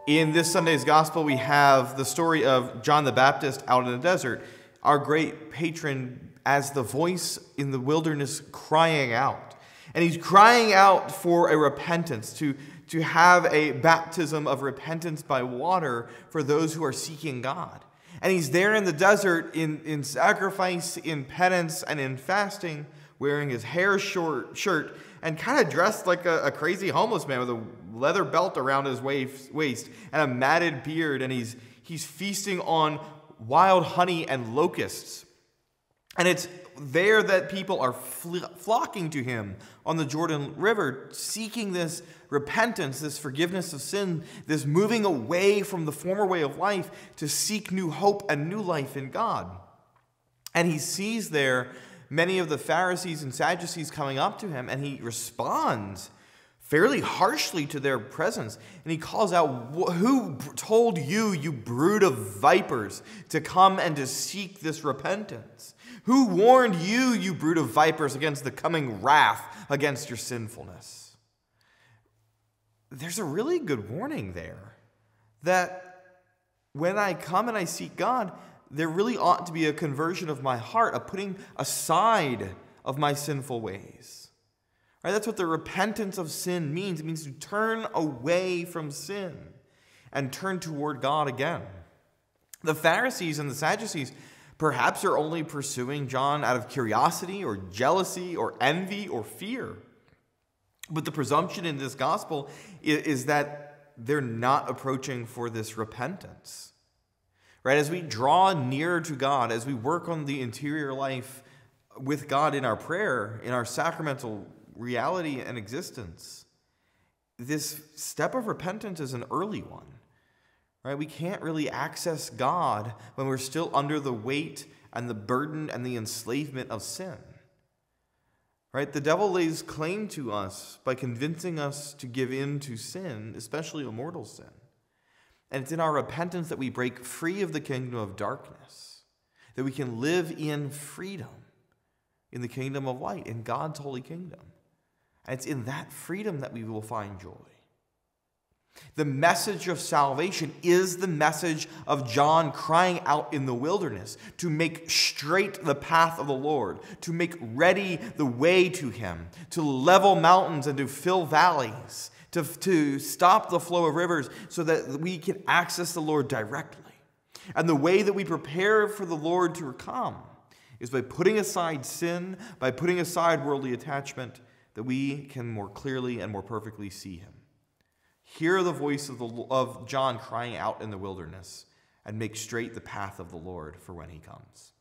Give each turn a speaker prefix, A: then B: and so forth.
A: In this Sunday's gospel, we have the story of John the Baptist out in the desert, our great patron as the voice in the wilderness crying out. And he's crying out for a repentance, to have a baptism of repentance by water for those who are seeking God. And he's there in the desert in sacrifice, in penance, and in fasting, wearing his hair short shirt and kind of dressed like a crazy homeless man with a leather belt around his waist and a matted beard. And he's feasting on wild honey and locusts. And it's there that people are flocking to him on the Jordan River, seeking this repentance, this forgiveness of sin, this moving away from the former way of life to seek new hope and new life in God. And he sees there many of the Pharisees and Sadducees coming up to him, and he responds fairly harshly to their presence. And he calls out, "Who told you, you brood of vipers, to come and to seek this repentance? Who warned you, you brood of vipers, against the coming wrath against your sinfulness?" There's a really good warning there that when I come and I seek God, there really ought to be a conversion of my heart, a putting aside of my sinful ways. Right? That's what the repentance of sin means. It means to turn away from sin and turn toward God again. The Pharisees and the Sadducees perhaps are only pursuing John out of curiosity or jealousy or envy or fear. But the presumption in this gospel is that they're not approaching for this repentance. Right? As we draw nearer to God, as we work on the interior life with God in our prayer, in our sacramental reality and existence, this step of repentance is an early one. Right? We can't really access God when we're still under the weight and the burden and the enslavement of sin. Right? The devil lays claim to us by convincing us to give in to sin, especially a mortal sin. And it's in our repentance that we break free of the kingdom of darkness, that we can live in freedom in the kingdom of light, in God's holy kingdom. And it's in that freedom that we will find joy. The message of salvation is the message of John crying out in the wilderness to make straight the path of the Lord, to make ready the way to him, to level mountains and to fill valleys, to stop the flow of rivers so that we can access the Lord directly. And the way that we prepare for the Lord to come is by putting aside sin, by putting aside worldly attachment, that we can more clearly and more perfectly see him. Hear the voice of John crying out in the wilderness and make straight the path of the Lord for when he comes.